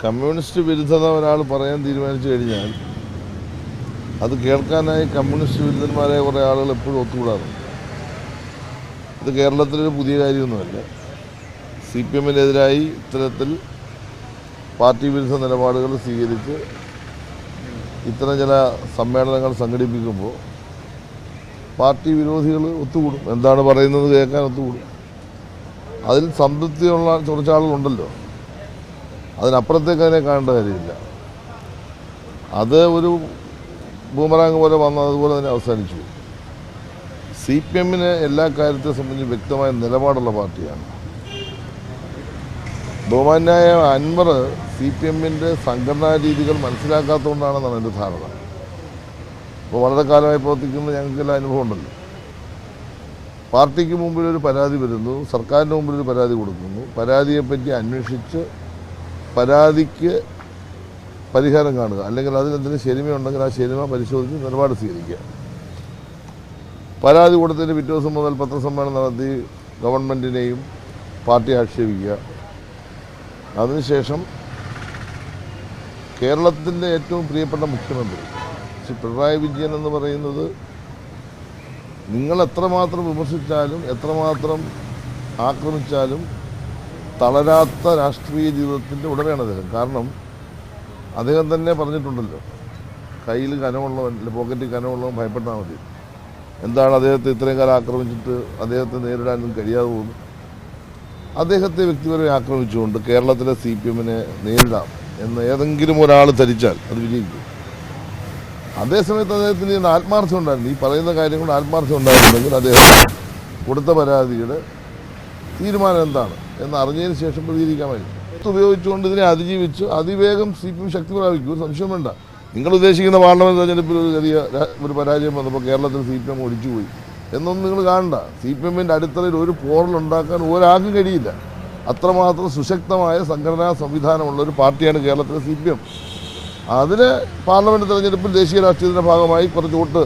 Communist വിരുദ്ധത ഒരാൾ പറയാൻ തീരുമാനിച്ചു കഴിഞ്ഞാൽ അത് കേൾക്കാനായി കമ്മ്യൂണിസ്റ്റ് വിരുദ്ധന്മാരെ കുറേ ആളുകൾ എപ്പോഴും ഒത്തുകൂടാറുണ്ട്. ഇത് കേരളത്തിലൊരു പുതിയ കാര്യമൊന്നുമല്ല. CPM-നെതിരായി ഇത്തരത്തിൽ പാർട്ടി വിരുദ്ധ നിലപാടുകൾ സ്വീകരിച്ച് ഇത്തരം ചില സമ്മേളനങ്ങൾ സംഘടിപ്പിക്കുമ്പോൾ പാർട്ടി വിരോധികൾ ഒത്തുകൂടും. എന്താണ് പറയുന്നത് കേൾക്കാൻ ഒത്തുകൂടും. അതിൽ സംതൃപ്തിയുള്ള കുറച്ചാളുകളുണ്ടല്ലോ. അതിനപ്പുറത്തേക്ക് അതിനെ കാണേണ്ട കാര്യമില്ല. അത് ഒരു ബൂമറാങ് പോലെ വന്നത് അതുപോലെ തന്നെ അവസാനിച്ചു. CPM-ന് എല്ലാ കാര്യത്തെ സംബന്ധിച്ച് വ്യക്തമായ നിലപാടുള്ള പാർട്ടിയാണ്. ബഹുമാന്യായ അൻവർ CPM-ൻ്റെ സംഘടനാ രീതികൾ മനസ്സിലാക്കാത്തതുകൊണ്ടാണെന്നാണ് എൻ്റെ ധാരണ. ഇപ്പോൾ വളരെ കാലമായി പ്രവർത്തിക്കുന്ന ഞങ്ങൾക്കെല്ലാം അനുഭവം ഉണ്ടല്ലോ. പാർട്ടിക്ക് മുമ്പിലൊരു പരാതി വരുന്നു, സർക്കാരിൻ്റെ മുമ്പിലൊരു പരാതി കൊടുക്കുന്നു, പരാതിയെപ്പറ്റി അന്വേഷിച്ച് പരാതിക്ക് പരിഹാരം കാണുക, അല്ലെങ്കിൽ അതിനെന്തെങ്കിലും ശരിമയുണ്ടെങ്കിൽ ആ ശരിമ പരിശോധിച്ച് നിലപാട് സ്വീകരിക്കുക. പരാതി കൊടുത്തതിന് പിറ്റേ ദിവസം മുതൽ പത്രസമ്മേളനം നടത്തി ഗവൺമെൻറ്റിനെയും പാർട്ടി ആക്ഷേപിക്കുക. അതിനുശേഷം കേരളത്തിൻ്റെ ഏറ്റവും പ്രിയപ്പെട്ട മുഖ്യമന്ത്രി ശ്രീ പിണറായി വിജയൻ എന്ന് പറയുന്നത് നിങ്ങൾ എത്രമാത്രം വിമർശിച്ചാലും എത്രമാത്രം ആക്രമിച്ചാലും തളരാത്ത രാഷ്ട്രീയ ജീവിതത്തിൻ്റെ ഉടമയാണ് അദ്ദേഹം. കാരണം അദ്ദേഹം തന്നെ പറഞ്ഞിട്ടുണ്ടല്ലോ, കയ്യിൽ കനമുള്ളവൻ പോക്കറ്റിൽ കനമുള്ളവൻ ഭയപ്പെട്ടാൽ മതി. എന്താണ് അദ്ദേഹത്തെ ഇത്രയും കാലം ആക്രമിച്ചിട്ട് അദ്ദേഹത്തെ നേരിടാനൊന്നും കഴിയാതെ പോകുന്നു? അദ്ദേഹത്തെ വ്യക്തിപരമായി ആക്രമിച്ചുകൊണ്ട് കേരളത്തിലെ CPM-നെ നേരിടാം എന്ന് ഏതെങ്കിലും ഒരാൾ ധരിച്ചാൽ അത് വിജയിക്കും. അതേസമയത്ത് അദ്ദേഹത്തിന് ആത്മാർത്ഥം ഉണ്ടായിരുന്നു. ഈ പറയുന്ന കാര്യം കൊണ്ട് ആത്മാർത്ഥം ഉണ്ടായിരുന്നെങ്കിൽ അദ്ദേഹം കൊടുത്ത പരാതിയുടെ തീരുമാനം എന്താണ് എന്ന് അറിഞ്ഞതിന് ശേഷം പ്രതികരിക്കാമായിരുന്നു. ഉപയോഗിച്ചുകൊണ്ട് ഇതിനെ അതിജീവിച്ച് അതിവേഗം CPM ശക്തി പ്രാപിക്കും. ഒരു സംശയം വേണ്ട. നിങ്ങൾ ഉദ്ദേശിക്കുന്ന പാർലമെന്റ് തെരഞ്ഞെടുപ്പിൽ ഒരു പരാജയം വന്നപ്പോൾ കേരളത്തിൽ CPM ഒഴിച്ചുപോയി എന്നൊന്നും നിങ്ങൾ കാണണ്ട. CPM-ൻ്റെ അടിത്തറയിൽ ഒരു പോറലുണ്ടാക്കാൻ ഒരാൾക്കും കഴിയില്ല. അത്രമാത്രം സുശക്തമായ സംഘടനാ സംവിധാനമുള്ള ഒരു പാർട്ടിയാണ് കേരളത്തിലെ CPM. അതിന് പാർലമെന്റ് തെരഞ്ഞെടുപ്പിൽ ദേശീയ രാഷ്ട്രീയത്തിൻ്റെ ഭാഗമായി കുറച്ച് വോട്ട്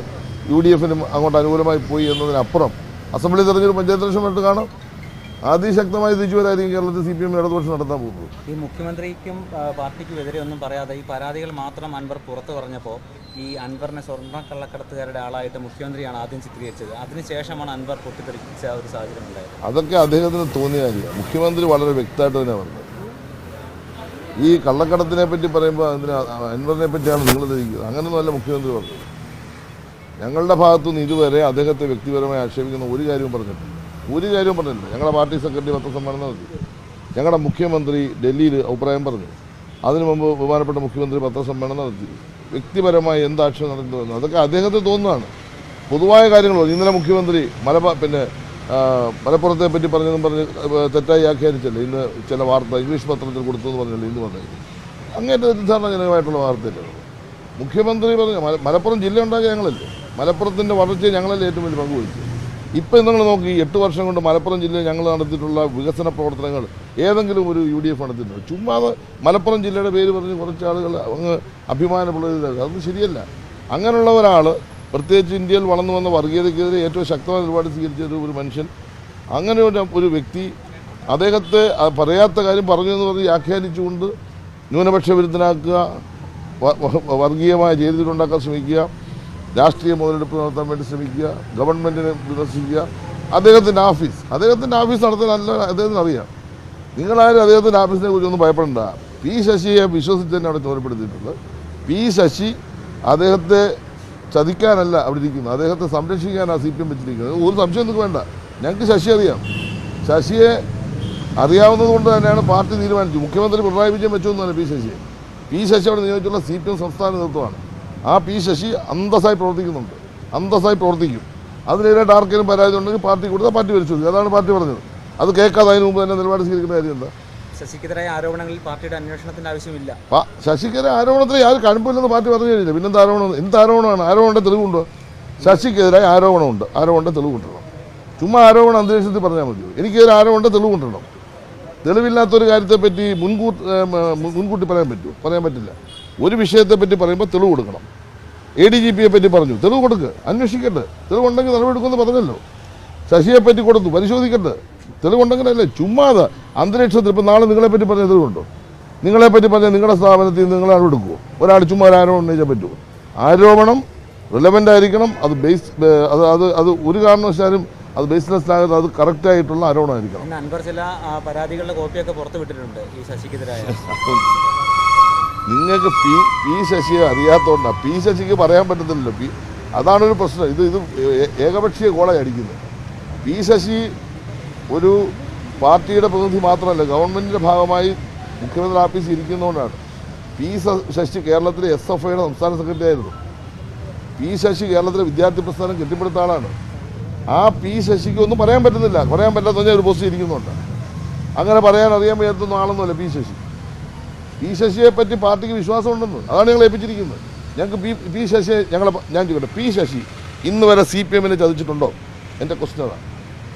UDF-നും അങ്ങോട്ട് അനുകൂലമായി പോയി എന്നതിനപ്പുറം അസംബ്ലി തെരഞ്ഞെടുപ്പ് പഞ്ചായത്ത് ഇലക്ഷനായിട്ട് കാണാം. അതിശക്തമായി തിരിച്ചുവരായിരിക്കും കേരളത്തിൽ CPM ഇടതുപക്ഷം നടത്താൻ പോകുന്നത്. ഈ മുഖ്യമന്ത്രിക്കും പാർട്ടിക്കും എതിരെ ഒന്നും പറയാതെ ഈ പരാതികൾ മാത്രം അൻവർ പുറത്തു പറഞ്ഞപ്പോൾ ഈ അൻവറിനെ സ്വർണ്ണക്കള്ളക്കടത്തുകാരുടെ ആളായിട്ട് മുഖ്യമന്ത്രിയാണ് ആദ്യം ചിത്രീകരിച്ചത്. അതിനുശേഷമാണ് അൻവർ പൊട്ടിത്തെറിച്ച ഒരു സാഹചര്യം ഉണ്ടായത്. അതൊക്കെ അദ്ദേഹത്തിന് തോന്നിയ കാര്യം. മുഖ്യമന്ത്രി വളരെ വ്യക്തമായിട്ട് തന്നെ പറഞ്ഞത്. ഈ കള്ളക്കടത്തിനെ പറ്റി പറയുമ്പോൾ അതിന് അൻവറിനെ പറ്റിയാണ് നിങ്ങൾ ധരിക്കുന്നത്. അങ്ങനെയൊന്നുമല്ല മുഖ്യമന്ത്രി പറഞ്ഞത്. ഞങ്ങളുടെ ഭാഗത്തുനിന്ന് ഇതുവരെ അദ്ദേഹത്തെ വ്യക്തിപരമായി ആക്ഷേപിക്കുന്ന ഒരു കാര്യവും പറഞ്ഞിട്ടില്ല. ഞങ്ങളുടെ പാർട്ടി സെക്രട്ടറി പത്രസമ്മേളനം നടത്തി. ഞങ്ങളുടെ മുഖ്യമന്ത്രി ഡൽഹിയിൽ അഭിപ്രായം പറഞ്ഞു. അതിനു മുമ്പ് ബഹുമാനപ്പെട്ട മുഖ്യമന്ത്രി പത്രസമ്മേളനം നടത്തി. വ്യക്തിപരമായി എന്ത് ആക്ഷേപം നടത്തുന്നു അതൊക്കെ അദ്ദേഹത്തെ തോന്നുന്നതാണ്. പൊതുവായ കാര്യങ്ങളോ ഇന്നലെ മുഖ്യമന്ത്രി മലപ്പുറത്തെ പറ്റി പറഞ്ഞെന്നും പറഞ്ഞ് തെറ്റായി വ്യാഖ്യാനിച്ചല്ലേ ഇന്ന് ചില വാർത്ത ഇംഗ്ലീഷ് പത്രത്തിൽ കൊടുത്തു എന്ന് പറഞ്ഞല്ലേ ഇന്ന് പറഞ്ഞത്. അങ്ങേറ്റ തെറ്റിദ്ധാരണജനകമായിട്ടുള്ള വാർത്തയല്ലേ. മുഖ്യമന്ത്രി പറഞ്ഞു മലപ്പുറം ജില്ല ഉണ്ടാക്കിയ ഞങ്ങളല്ലേ, മലപ്പുറത്തിൻ്റെ വളർച്ചയെ ഞങ്ങളല്ലേ ഏറ്റവും വലിയ പങ്കുവഹിച്ചു. ഇപ്പം നിങ്ങൾ നോക്കി 8 വർഷം കൊണ്ട് മലപ്പുറം ജില്ലയിൽ ഞങ്ങൾ നടത്തിയിട്ടുള്ള വികസന പ്രവർത്തനങ്ങൾ ഏതെങ്കിലും ഒരു UDF നടത്തിയിട്ടുണ്ട്? ചുമ്മാതെ മലപ്പുറം ജില്ലയുടെ പേര് പറഞ്ഞ് കുറച്ച് ആളുകൾ അങ്ങ് അഭിമാനമുള്ളത് അതൊന്നും ശരിയല്ല. അങ്ങനെയുള്ള ഒരാൾ, പ്രത്യേകിച്ച് ഇന്ത്യയിൽ വളർന്നു വന്ന വർഗീയതയ്ക്കെതിരെ ഏറ്റവും ശക്തമായ നിലപാട് സ്വീകരിച്ച ഒരു മനുഷ്യൻ, അങ്ങനെ ഒരു വ്യക്തി അദ്ദേഹത്തെ പറയാത്ത കാര്യം പറഞ്ഞു എന്ന് പറഞ്ഞ് വ്യാഖ്യാനിച്ചുകൊണ്ട് ന്യൂനപക്ഷ വിരുദ്ധനാക്കുക, വർഗീയമായ ചേരിതിലുണ്ടാക്കാൻ ശ്രമിക്കുക, രാഷ്ട്രീയ മുതലെടുപ്പ് നടത്താൻ വേണ്ടി ശ്രമിക്കുക, ഗവൺമെൻറ്റിനെ വിമർശിക്കുക. അദ്ദേഹത്തിൻ്റെ ഓഫീസ് നടത്താൻ നല്ല അദ്ദേഹത്തിന് അറിയാം. നിങ്ങളാരും അദ്ദേഹത്തിൻ്റെ ഓഫീസിനെ കുറിച്ചൊന്നും ഭയപ്പെടേണ്ട. P. ശശിയെ വിശ്വസിച്ച് തന്നെ അവിടെ ചുമതലപ്പെടുത്തിയിട്ടുള്ളത്. P. ശശി അദ്ദേഹത്തെ ചതിക്കാനല്ല അവിടെ ഇരിക്കുന്നത്, അദ്ദേഹത്തെ സംരക്ഷിക്കാനാണ് CPM വെച്ചിരിക്കുന്നത്. ഒരു സംശയം നിങ്ങൾക്ക് വേണ്ട. ഞങ്ങൾക്ക് ശശി അറിയാം. ശശിയെ അറിയാവുന്നത് കൊണ്ട് തന്നെയാണ് പാർട്ടി തീരുമാനിച്ചു. മുഖ്യമന്ത്രി പിണറായി വിജയൻ വെച്ചൊന്നുമല്ല P. ശശി അവിടെ നിയോഗിച്ചുള്ള CPM സംസ്ഥാന നേതൃത്വമാണ്. ആ P. ശശി അന്തസ്സായി പ്രവർത്തിക്കും. അതിനെതിരായിട്ട് ആർക്കെങ്കിലും പരാതി ഉണ്ടെങ്കിൽ പാർട്ടി കൊടുത്താൽ പാർട്ടി പരിശോധിക്കും. അതാണ് പാർട്ടി പറഞ്ഞത്. അത് കേൾക്കാതെ അതിന് മുമ്പ് തന്നെ നിലപാട് സ്വീകരിക്കുന്ന കാര്യം എന്താ? ശശിക്കെതിരായ ആരോപണങ്ങളിൽ പാർട്ടിയുടെ അന്വേഷണത്തിൻ്റെ ആവശ്യമില്ല. ശശിക്കെതിരെ ആരോപണത്തിൽ യാതൊരു കഴമ്പില്ലെന്ന് പാർട്ടി പറഞ്ഞു കഴിഞ്ഞില്ല. പിന്നെന്താ ആരോപണം? ആരോപണമാണ്? ആരോപണത്തെ തെളിവുണ്ടോ? ശശിക്കെതിരായ ആരോപണമുണ്ട്, ആരോപണത്തെ തെളിവ് കൊണ്ടുവരണം. ചുമ്മാ ആരോപണം അന്തരീക്ഷത്തിൽ പറഞ്ഞാൽ മതിയോ? എനിക്കെതിരെ ആരോപണത്തെ തെളിവ് കൊണ്ടുവരണം. തെളിവില്ലാത്തൊരു കാര്യത്തെപ്പറ്റി മുൻകൂട്ടി പറയാൻ പറ്റില്ല. ഒരു വിഷയത്തെപ്പറ്റി പറയുമ്പോൾ തെളിവ് കൊടുക്കണം. ADGPയെ പറ്റി പറഞ്ഞു, തെളിവ് കൊടുക്കുക, അന്വേഷിക്കട്ടെ. തെളിവുണ്ടെങ്കിൽ നടപടിയെടുക്കുമെന്ന് പറഞ്ഞല്ലോ. ശശിയെപ്പറ്റി കൊടുത്തു, പരിശോധിക്കട്ടെ. തെളിവുണ്ടെങ്കിലല്ലേ. ചുമ്മാതെ അന്തരീക്ഷത്തിൽ ഇപ്പം നാളെ നിങ്ങളെപ്പറ്റി പറഞ്ഞ തെളിവുണ്ടോ? നിങ്ങളെപ്പറ്റി പറഞ്ഞാൽ നിങ്ങളുടെ സ്ഥാപനത്തിൽ നിന്ന് നിങ്ങൾ എടുക്കുമോ? ഒരാൾ ചുമ്മാ ഒരു ആരോപണം ഉന്നയിച്ചാൽ പറ്റുമോ? ആരോപണം റിലവൻ്റ് ആയിരിക്കണം. അത് അത് ഒരു കാരണവശാലും അത് ബേസ്ലെസ് ആകാതെ അത് കറക്റ്റായിട്ടുള്ള ആരോപണമായിരിക്കണം. അൻവർ ചില പരാതികളുടെ കോപ്പിയൊക്കെ പുറത്തു വിട്ടിട്ടുണ്ട് ഈ ശശിക്കെതിരായ. നിങ്ങൾക്ക് പി ശശിയെ അറിയാത്തതുകൊണ്ടാണ്. പി ശശിക്ക് പറയാൻ പറ്റത്തില്ലല്ലോ. അതാണൊരു പ്രശ്നം. ഇത് ഏകപക്ഷീയ കോളേജ് അടിക്കുന്നത്. പി ശശി ഒരു പാർട്ടിയുടെ പ്രതിനിധി മാത്രമല്ല, ഗവൺമെൻറ്റിൻ്റെ ഭാഗമായി മുഖ്യമന്ത്രി ഓഫീസിൽ ഇരിക്കുന്നതുകൊണ്ടാണ്. പി ശശി കേരളത്തിലെ SFIയുടെ സംസ്ഥാന സെക്രട്ടറി ആയിരുന്നു. പി ശശി കേരളത്തിലെ വിദ്യാർത്ഥി പ്രസ്ഥാനം കെട്ടിപ്പടുത്ത ആളാണ്. ആ പി ശശിക്ക് ഒന്നും പറയാൻ പറ്റുന്നില്ല. പറയാൻ പറ്റാത്ത പറഞ്ഞാൽ ഒരു പോസ്റ്റ് ഇരിക്കുന്നുണ്ട്. അങ്ങനെ പറയാൻ അറിയാൻ വയ്യാത്തൊന്നും ആളൊന്നുമല്ല പി ശശി. പി ശശിയെ പറ്റി പാർട്ടിക്ക് വിശ്വാസം ഉണ്ടെന്ന്, അതാണ് ഞങ്ങൾ ഏൽപ്പിച്ചിരിക്കുന്നത്. ഞങ്ങൾക്ക് പി ശശിയെ ഞാൻ ചോദിക്കട്ടെ, പി ശശി ഇന്ന് വരെ CPMനെ ചതിച്ചിട്ടുണ്ടോ? എൻ്റെ ക്വസ്റ്റ്യൻ അതാണ്.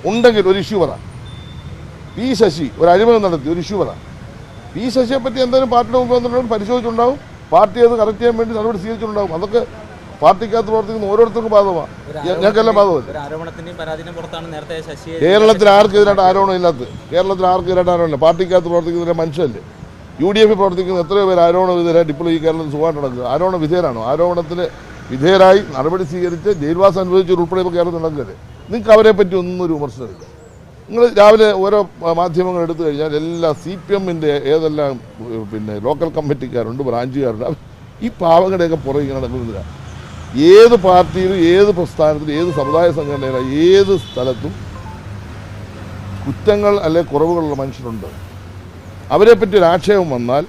ഉണ്ടെങ്കിൽ ഒരു ഇഷ്യൂ പറ. പി ശശി ഒരു അഴിമതി നടത്തി, ഒരു ഇഷ്യൂ പറ. പി ശശിയെ പറ്റി എന്തായാലും പാർട്ടിയുടെ മുഖ്യമന്ത്രിയോട് പരിശോധിച്ചിട്ടുണ്ടാവും. പാർട്ടി അത് കറക്റ്റ് ചെയ്യാൻ വേണ്ടി നടപടി സ്വീകരിച്ചിട്ടുണ്ടാവും. അതൊക്കെ പാർട്ടിക്കകത്ത് പ്രവർത്തിക്കുന്ന ഓരോരുത്തർക്കും ബാധകമാണ്. ഞങ്ങൾക്കെല്ലാം ബാധകമല്ല. കേരളത്തിൽ ആർക്കെതിരായിട്ട് ആരോപണം ഇല്ലാത്തത്? കേരളത്തിൽ ആർക്കെതിരായിട്ട് ആരോപണമില്ല. പാർട്ടിക്കകത്ത് പ്രവർത്തിക്കുന്ന മനുഷ്യല്ലേ. UDF പ്രവർത്തിക്കുന്ന എത്രയോ പേര് ആരോപണ വിധേയരായിട്ട് ഇപ്പോൾ ഈ കേരളത്തിൽ സുഖമായിട്ട് നടക്കുക. ആരോപണ വിധേയരാണോ? ആരോപണത്തിന് വിധേയരായി നടപടി സ്വീകരിച്ച് ജയിൽവാസം അനുഭവിച്ച് ഉൾപ്പെടെ ഇപ്പോൾ കേരളത്തിൽ നടക്കുകയല്ലേ. നിങ്ങൾക്ക് അവരെ പറ്റി ഒന്നും ഒരു വിമർശനമില്ല. നിങ്ങൾ രാവിലെ ഓരോ മാധ്യമങ്ങൾ എടുത്തു കഴിഞ്ഞാൽ എല്ലാ CPMൻ്റെ ഏതെല്ലാം ലോക്കൽ കമ്മിറ്റിക്കാരുണ്ട്, ബ്രാഞ്ചുകാരുണ്ട്. ഈ പാവങ്ങളുടെയൊക്കെ പുറകെ നടക്കുന്നില്ല. ഏത് പാർട്ടിയിലും ഏത് പ്രസ്ഥാനത്തിലും ഏത് സമുദായ സംഘടനയിലും ഏത് സ്ഥലത്തും കുറ്റങ്ങൾ അല്ലെങ്കിൽ കുറവുകളുള്ള മനുഷ്യരുണ്ട്. അവരെപ്പറ്റി ഒരു ആക്ഷേപം വന്നാൽ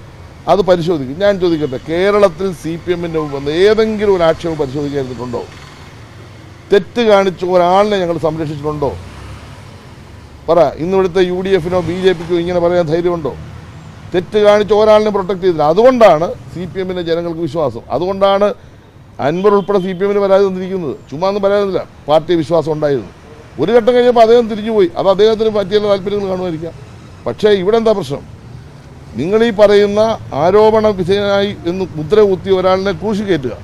അത് പരിശോധിക്കും. ഞാൻ ചോദിക്കട്ടെ, കേരളത്തിൽ CPMൻ്റെ വന്ന ഏതെങ്കിലും ഒരു ആക്ഷേപം പരിശോധിക്കാതിട്ടുണ്ടോ? തെറ്റ് കാണിച്ച് ഒരാളിനെ ഞങ്ങൾ സംരക്ഷിച്ചിട്ടുണ്ടോ? പറ. ഇന്നിവിടുത്തെ UDFനോ BJPക്കോ ഇങ്ങനെ പറയാൻ ധൈര്യമുണ്ടോ? തെറ്റ് കാണിച്ച് ഒരാളിനെ പ്രൊട്ടക്ട് ചെയ്തില്ല. അതുകൊണ്ടാണ് CPMൻ്റെ ജനങ്ങൾക്ക് വിശ്വാസം. അതുകൊണ്ടാണ് അൻവർ ഉൾപ്പെടെ CPMന് പരാതി തന്നിരിക്കുന്നത്. ചുമ്മാ ഒന്നും പരാതിയില്ല. പാർട്ടി വിശ്വാസം ഉണ്ടായിരുന്നു. ഒരു ഘട്ടം കഴിഞ്ഞപ്പോൾ അദ്ദേഹം തിരിഞ്ഞുപോയി. അത് അദ്ദേഹത്തിന് പറ്റിയുള്ള താല്പര്യങ്ങൾ കാണുമായിരിക്കാം. പക്ഷേ ഇവിടെ എന്താ പ്രശ്നം? നിങ്ങൾ ഈ പറയുന്ന ആരോപണ വിധേയനായി എന്ന് മുദ്ര കുത്തിയ ഒരാളിനെ ക്രൂശി കയറ്റുക.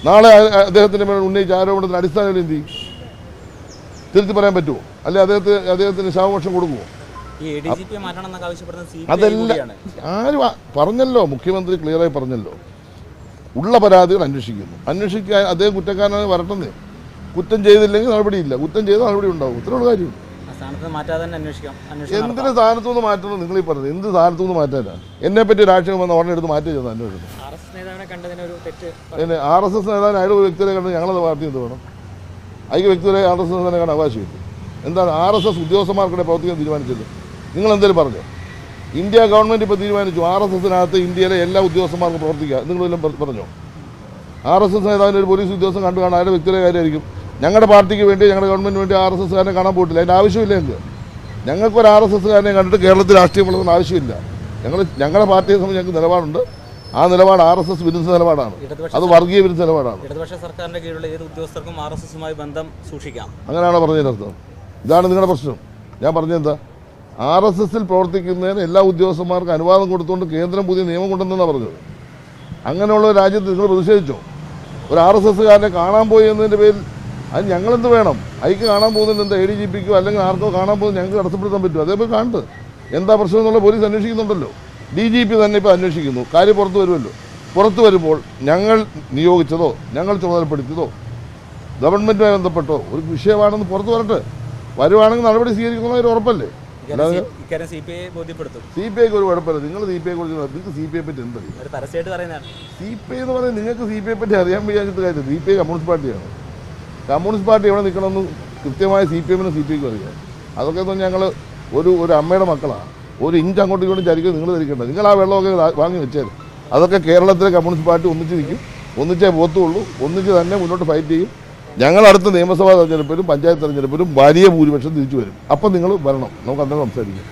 നാളെ അദ്ദേഹത്തിൻ്റെ മേൽ ഉന്നയിച്ച ആരോപണത്തിന് അടിസ്ഥാനത്തിൽ എന്ത് ചെയ്യും? തിരുത്തി പറയാൻ പറ്റുമോ? അല്ലെ അദ്ദേഹത്തിന് ശവമോക്ഷം കൊടുക്കുമോ? അതെല്ലാം ആരും പറഞ്ഞല്ലോ. മുഖ്യമന്ത്രി ക്ലിയറായി പറഞ്ഞല്ലോ. ഉള്ള പരാതികൾ അന്വേഷിക്കാൻ അദ്ദേഹം കുറ്റക്കാരനായി വരട്ടെന്നേ. കുറ്റം ചെയ്തില്ലെങ്കിൽ നടപടിയില്ല. കുറ്റം ചെയ്താൽ നടപടി ഉണ്ടാവും. ഇത്രയുള്ള കാര്യം. എന്തിന് സ്ഥാനത്തു നിന്ന് മാറ്റുന്നത്? നിങ്ങൾ ഈ പറഞ്ഞത് എന്ത് സ്ഥാനത്തു നിന്ന് മാറ്റാനാണ്? എന്നെ പറ്റി ഒരു ആക്ഷേപം വന്ന ഉടനെ എടുത്ത് മാറ്റി ചെയ്യുന്നത് അന്വേഷണം. RSS നേതാവിന് അയാൾ വ്യക്തിയെ കണ്ട് ഞങ്ങളത് പാർട്ടി എന്ത് വേണം? അതിന് വ്യക്തികളെ RSS നേതാവിനെ കാണാൻ അവകാശമില്ല. എന്താണ് RSS ഉദ്യോഗസ്ഥന്മാർക്കിടെ പ്രവർത്തിക്കാൻ തീരുമാനിച്ചത്? നിങ്ങൾ എന്തെങ്കിലും പറഞ്ഞോ? ഇന്ത്യ ഗവൺമെൻറ് ഇപ്പോൾ തീരുമാനിച്ചു RSSനകത്ത് ഇന്ത്യയിലെ എല്ലാ ഉദ്യോഗസ്ഥന്മാർക്കും പ്രവർത്തിക്കുക. നിങ്ങളെല്ലാം പറഞ്ഞോ? RSS നേതാവിൻ്റെ ഒരു പോലീസ് ഉദ്യോഗസ്ഥൻ കണ്ടു കാണാൻ അയാളുടെ വ്യക്തിയുടെ കാര്യമായിരിക്കും. ഞങ്ങളുടെ പാർട്ടിക്ക് വേണ്ടി ഞങ്ങളുടെ ഗവൺമെൻറ്റിന് വേണ്ടി RSSകാരനെ കാണാൻ പോയിട്ടില്ല. അതിൻ്റെ ആവശ്യമില്ല. ഞങ്ങൾക്കൊരു RSSകാരനെ കണ്ടിട്ട് കേരളത്തിൽ രാഷ്ട്രീയം വളർത്തുന്ന ആവശ്യമില്ല. ഞങ്ങളുടെ പാർട്ടിയെ സംബന്ധിച്ച് ഞങ്ങൾക്ക് നിലപാടുണ്ട്. ആ നിലപാട് RSS വിരുദ്ധ നിലപാടാണ്. അത് വർഗീയ വിരുദ്ധ നിലപാടാണ്. ഇടതുപക്ഷ സർക്കാരിൻ്റെ കീഴിലുള്ള ഏത് ഉദ്യോഗസ്ഥർക്കും RSSുമായി ബന്ധം സൂക്ഷിക്കാം. അങ്ങനെയാണോ പറഞ്ഞതിനർത്ഥം? ഇതാണ് നിങ്ങളുടെ പ്രശ്നം. ഞാൻ പറഞ്ഞെന്താ? RSSൽ പ്രവർത്തിക്കുന്നതിന് എല്ലാ ഉദ്യോഗസ്ഥന്മാർക്കും അനുവാദം കൊടുത്തുകൊണ്ട് കേന്ദ്രം പുതിയ നിയമം കൊണ്ടുവന്നെന്നാണ് പറഞ്ഞത്. അങ്ങനെയുള്ള രാജ്യത്ത് നിങ്ങൾ പ്രതിഷേധിച്ചോ? ഒരു RSSകാരനെ കാണാൻ പോയി എന്നതിൻ്റെ പേരിൽ അത് ഞങ്ങളെന്ത് വേണം? അതിക്ക് കാണാൻ പോകുന്നതിന് എന്താ? ADGPക്കോ അല്ലെങ്കിൽ ആർക്കോ കാണാൻ പോകുന്നത് ഞങ്ങൾക്ക് തടസ്സപ്പെടുത്താൻ പറ്റും. അതേപോലെ കാണുന്നത് എന്താ പ്രശ്നം എന്നുള്ള പോലീസ് അന്വേഷിക്കുന്നുണ്ടല്ലോ. DGP തന്നെ ഇപ്പോൾ അന്വേഷിക്കുന്നു. കാര്യം പുറത്തു വരുമല്ലോ. പുറത്തു വരുമ്പോൾ ഞങ്ങൾ നിയോഗിച്ചതോ ഞങ്ങൾ ചുമതലപ്പെടുത്തിയതോ ഗവൺമെൻറ്റുമായി ബന്ധപ്പെട്ടോ ഒരു വിഷയമാണെന്ന് പുറത്തു വരട്ടെ. വരുവാണെങ്കിൽ നടപടി സ്വീകരിക്കുന്നതിന് ഉറപ്പല്ലേ? CPIക്ക് ഒരു കുഴപ്പമില്ല. നിങ്ങൾ CPIയെ കുറിച്ച് നിങ്ങൾക്ക് CPIയെ പറ്റി എന്തറിയും? CPI എന്ന് പറയുന്നത് നിങ്ങൾക്ക് CPIയെ പറ്റി അറിയാൻ വയ്യാത്ത കാര്യം. CPI കമ്മ്യൂണിസ്റ്റ് പാർട്ടിയാണ്. കമ്മ്യൂണിസ്റ്റ് പാർട്ടി എവിടെ നിൽക്കണമെന്ന് കൃത്യമായി CPMനും CPIക്കും അറിയാം. അതൊക്കെ എന്ന് ഞങ്ങൾ ഒരു അമ്മയുടെ മക്കളാണ്. ഒരു ഇഞ്ച് അങ്ങോട്ടും ഇങ്ങോട്ടും ചരിക്കും നിങ്ങൾ ധരിക്കേണ്ട. നിങ്ങൾ ആ വെള്ളമൊക്കെ വാങ്ങി വെച്ചാൽ അതൊക്കെ കേരളത്തിലെ കമ്മ്യൂണിസ്റ്റ് പാർട്ടി ഒന്നിച്ച് നിൽക്കും. ഒന്നിച്ചേ പോത്തുള്ളൂ. ഒന്നിച്ച് തന്നെ മുന്നോട്ട് ഫൈറ്റ് ചെയ്യും. ഞങ്ങൾ അടുത്ത നിയമസഭാ തെരഞ്ഞെടുപ്പിലും പഞ്ചായത്ത് തെരഞ്ഞെടുപ്പിലും വലിയ ഭൂരിപക്ഷം തിരിച്ചു വരും. അപ്പം നിങ്ങൾ വരണം. നമുക്ക് അന്നേരം സംസാരിക്കാം.